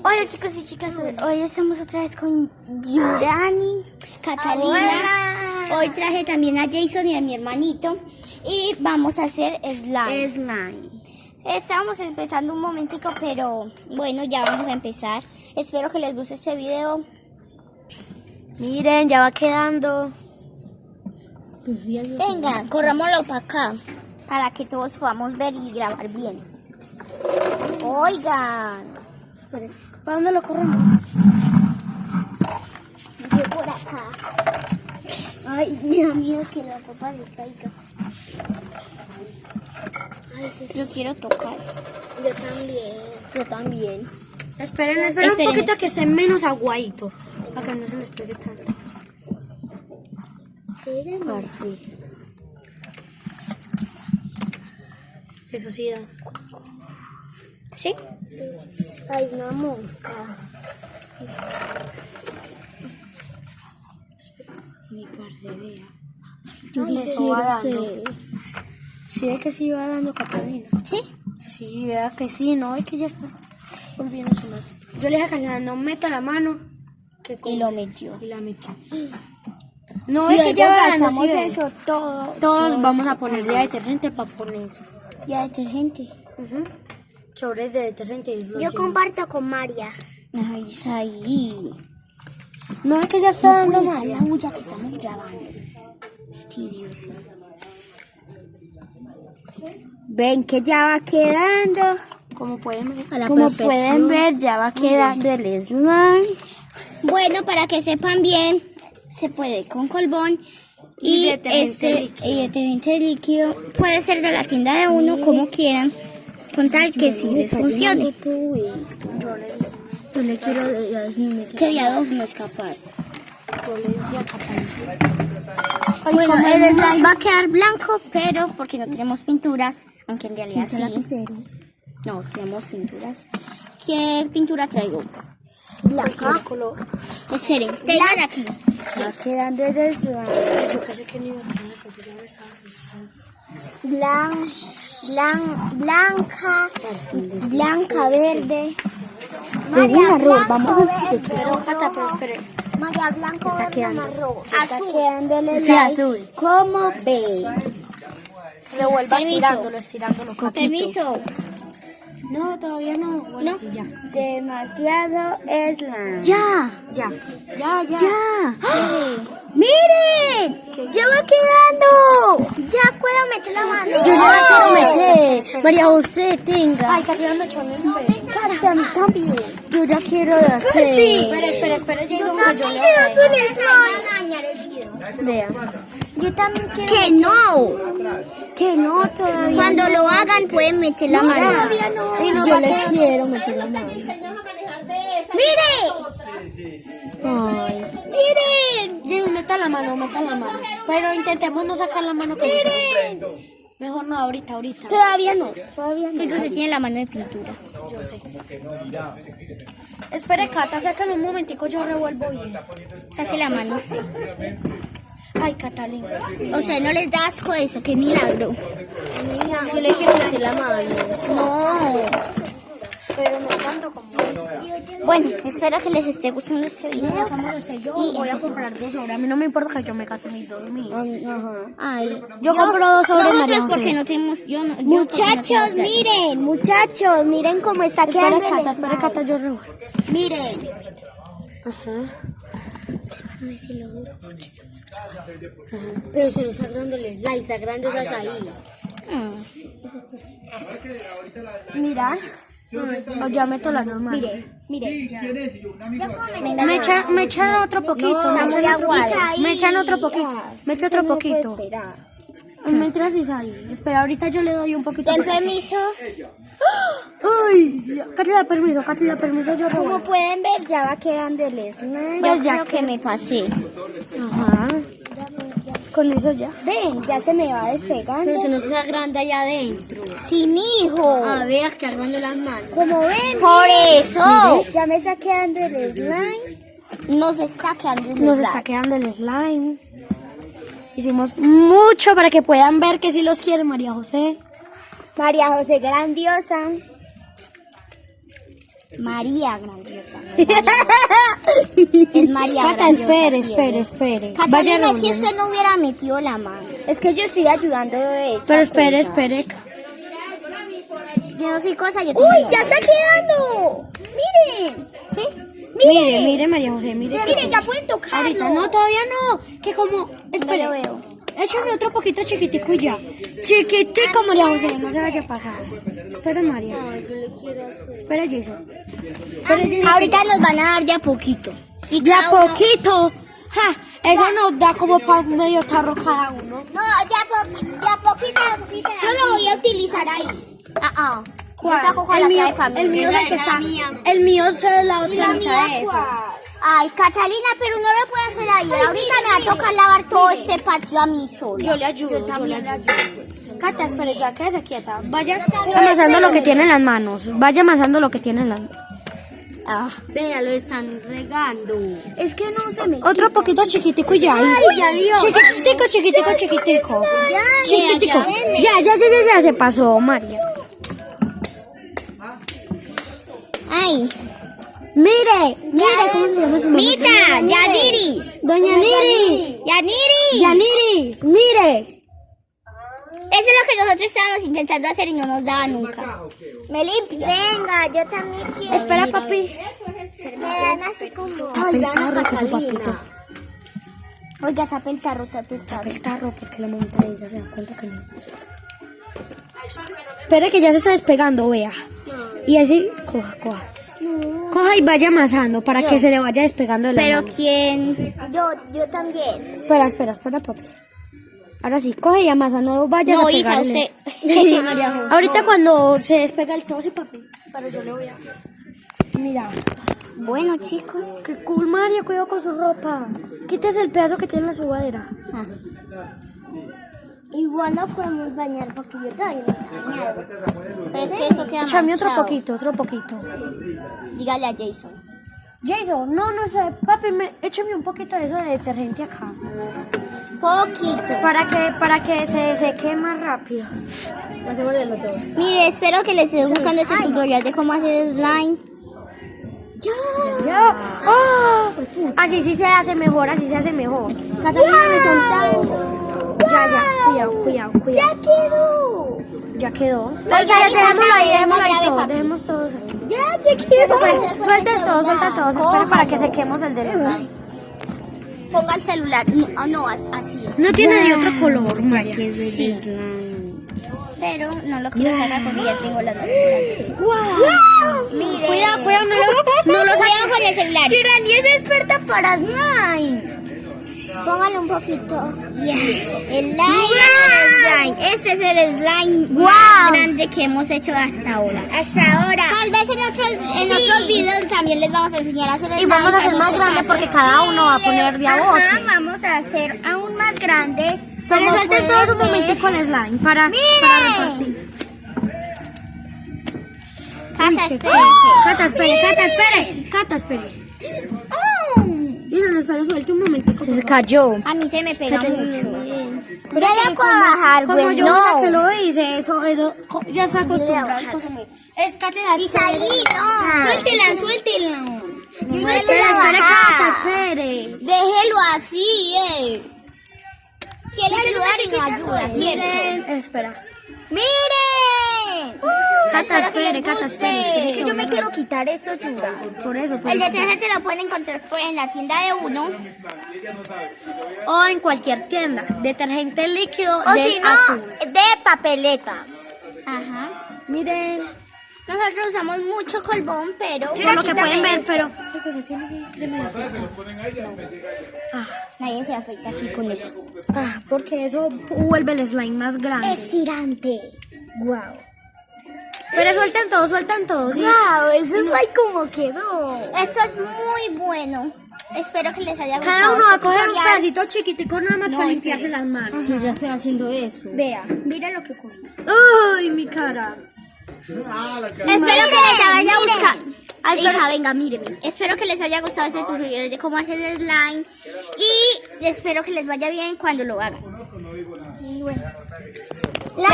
Hola chicos y chicas, hoy estamos otra vez con Yurani, Catalina. Hola. Hoy traje también a Jason y a mi hermanito y vamos a hacer slime. Estábamos empezando un momentico, pero bueno, ya vamos a empezar. Espero que les guste este video. Miren, ya va quedando. Venga, corrámoslo para acá, para que todos podamos ver y grabar bien. Oigan. Esperen, ¿para dónde lo corremos? Yo por acá. Ay, me da miedo que la copa se caiga. Ay, sí, yo quiero tocar. Yo también. Esperen un poquito que esté menos aguadito, para que no se les pegue tanto. A ver, sí. Eso sí da. ¿Sí? Sí. Ay, una mosca. Mi parce, vea. Eso va dando. ¿Sí ve que sí va dando, Catalina? ¿Sí? Sí, vea que sí, no, es que ya está volviendo a sonar. Yo le dije a Catalina, no meta la mano. Y lo metió. Y la metió. No, Si es que ya va dando, gastamos sí, eso todo. Todos vamos a poner ya detergente para poner eso. Ya detergente. Sobre de detergente y Yo comparto con María. Ay, es ahí. No, es que ya está dando mal. La mucha que estamos grabando. Estudioso. Ven que ya va quedando. Como pueden ver, Ya va quedando el slime. Bueno, para que sepan bien, se puede con colbón y detergente líquido. Puede ser de la tienda de uno, como quieran, con tal que sí les funcione. Yo le quiero Que de a dos no es capaz. Bueno, El slime va a quedar blanco, pero porque no tenemos pinturas, aunque en realidad sí. No, tenemos pinturas. ¿Qué pintura traigo? blanca. Esperen, tengan aquí. Va quedando el slime. Yo casi que ni me acuerdo porque ya me estaba asustando. Blanca, verde. María Blanca, Vamos a verde, pero espere. María Blanca, Está quedando. Está quedando el slime. Azul. ¿Cómo ven? Lo vuelva Permiso. estirándolo. Con permiso. No, todavía no. Bueno, No. sí, ya. Demasiado slime. Ya. ¡Miren! ¡Ya va quedando! ¡Ya puedo meter la mano! Yo ya la quiero meter. María José, tenga. Ay, casi me echó en el pelo. Casi a mí también. Yo ya quiero hacer. Sí. Espera, Jason. Yo también quiero con slime. Vea. Yo también quiero. Que no, todavía. Cuando lo hagan pueden meter la mano. Todavía no. Yo le quiero meter la mano. ¡Mire! Ay. ¡Miren! Jason, meta la mano. Pero intentemos no sacar la mano que se mejor no, ahorita. Todavía no. Entonces tiene la mano de pintura. Yo sé. Espere, Cata, sácalo un momentico, yo revuelvo bien. Saque la mano, sí. Ay, Catalina. O sea, no les da asco eso, qué milagro. Yo le quiero meter la mano. No. Pero no tanto como eso. Bueno, espero que les esté gustando este video. Yo Y voy a empecemos. comprar 2 sobres. A mí no me importa que yo me gaste mis 2 míos. Ay, Yo compro 2 sobres, María nosotros José. porque no tenemos, muchachos, miren cómo está quedando. Espera, Cata, yo revuelvo. Miren. Pero se nos está grande el slime, está grande esas ahí. Mira. No, ya meto las 2 manos. Mire. Me echan otro poquito. No, está muy aguada. Me echan otro poquito. Me echo otro poquito. Mientras es ahí. Espera, ahorita yo le doy un poquito. Ten permiso. Ay, Catalina, permiso, yo Como revuelvo. pueden ver, ya va quedando el slime. Pues Yo ya creo que me pasé. Ajá. Con eso ya. Ven, ya se me va despegando. Pero se nos queda grande allá adentro. Sí, mijo. A ver, está grande las manos. Como ven, por eso. Ya me está quedando el slime. Nos está quedando el Nos slime. está quedando el slime. Hicimos mucho para que puedan ver que sí los quiere María José. María José grandiosa. María Grandiosa. No es María. Es María Cata, Grandiosa. espere. Catalina, es que usted no hubiera metido la mano. Es que yo estoy ayudando de eso. Pero espere. Yo no soy cosa, yo ¡Uy, ya está quedando! ¡Miren! ¿Sí? Mire, María José, mire. Miren, ya pueden tocarlo. Ahorita, no, todavía no. Que como, No lo veo. échame otro poquito chiquitico y ya. Chiquitico, María José, no se vaya a pasar. Espera, María. Espera, Jason. Ahorita nos van a dar de a poquito. Y De a cada uno- poquito. Ja, eso nos da como para medio tarro cada uno. No, de a poquito. Yo lo voy a utilizar ahí. Yo saco con El la mío, clave para mí. el mío es el que está. El mío es la otra mitad de eso. Ay, Catalina, pero no lo puede hacer ahí. Ahorita me va a tocar lavar todo este patio a mí sola. Yo le ayudo. Cata, espere, ya quédese quieta. Vaya amasando lo que tiene en las manos. Vea, lo están regando. Es que no se me... Otro poquito chiquitico y ya. ya dio. Chiquitico. Chiquitico. Ya se pasó, María. Ay, Mire, ¿cómo se llama su mamá? Mita, Yaniris. Doña Niri. Yaniris. Mire. Eso es lo que nosotros estábamos intentando hacer y no nos daba nunca. Me limpia. Venga, yo también quiero. Espera, papi. Me dan así como... Tape el tarro, que su papito. Oiga, tape el tarro. El tarro, porque la mamita de ella se da cuenta que no. Espera que ya se está despegando, vea. Y así, coja. Coja y vaya amasando para que se le vaya despegando de la Pero mano. ¿quién? Yo también. Espera, papi. Ahora sí, coge y amasa, no lo vayas No, a Isa, pegarle. usted. Ahorita cuando se despega el todo, sí, papi. Pero yo le voy a... Mira. Bueno, chicos. Qué cool, María, cuidado con su ropa. Quítese el pedazo que tiene en la subadera. Igual no podemos bañar porque yo todavía no he bañado. Pero es que eso queda Échame otro manchado. poquito. Dígale a Jason. Jason, no sé, papi, échame un poquito de eso de detergente acá. Poquito. Para que se seque más rápido. Hacemos de los dos. Mire, espero que les esté gustando este tutorial de cómo hacer slime. Ya. ¡Oh! Así sí se hace mejor. Catalina, me están dando. Ya, cuidado. Ya quedó. Oiga, Ya, Isa, dejémoslo ahí grave, todo. papi. Dejemos todos aquí. Ya quedó. Suelten todos. Espera para que sequemos el de verdad. Ponga el celular. No, así es. No tiene ni otro color, María. Sí. Pero no lo quiero sacar porque ya tengo las manos. ¡Wow! Mire. Cuidado, no lo Cuidado con el celular. Si Rani es experta para slime. Póngale un poquito. El Miren el slime. Este es el slime más grande que hemos hecho hasta ahora. Hasta ahora. Tal vez en otros videos también les vamos a enseñar a hacer el Y vamos a hacer slime, más grande porque cada uno va a poner de a bote. Vamos a hacer aún más grande. Pero Como suelten pueden todos un ver. momentico el slime para repartir. Cata, espere. Dice, no, espera, suelte un momentico. Se cayó. A mí se me pega mucho. Ya le puedo bajar, Como güey. yo No. una que lo hice, eso ya se acostumbrado. Es Cata, Isaíto. Suéltela. Espera, Cata, espere. Déjelo así, Quiere ayudar y no ayuda, ¿cierto? Espera. ¡Miren! Cata, Espero que les espere. guste. Es que yo me quiero quitar esto, ayuda. Por eso. El detergente lo pueden encontrar en la tienda de uno. O en cualquier tienda. Detergente líquido O del si no, azul. de papeletas. Ajá. Miren. Nosotros usamos mucho colbón, pero Por lo que pueden ver, pero... nadie se afecta aquí con eso. Porque eso vuelve el slime más grande. Estirante. Wow. Pero sueltan todos. ¿Sí? Wow, eso es like como quedó. Esto es muy bueno. Espero que les haya gustado. Cada uno va a este coger un tutorial. pedacito chiquitico nada más No, para es limpiarse las manos. Yo ya estoy haciendo eso. Vea, mira lo que cogí. ¡Ay, mi cara! Espero que les haya gustado. Hija, venga, míreme. Espero que les haya gustado este tutorial de cómo hacer el slime. Y espero que les vaya bien cuando lo hagan. La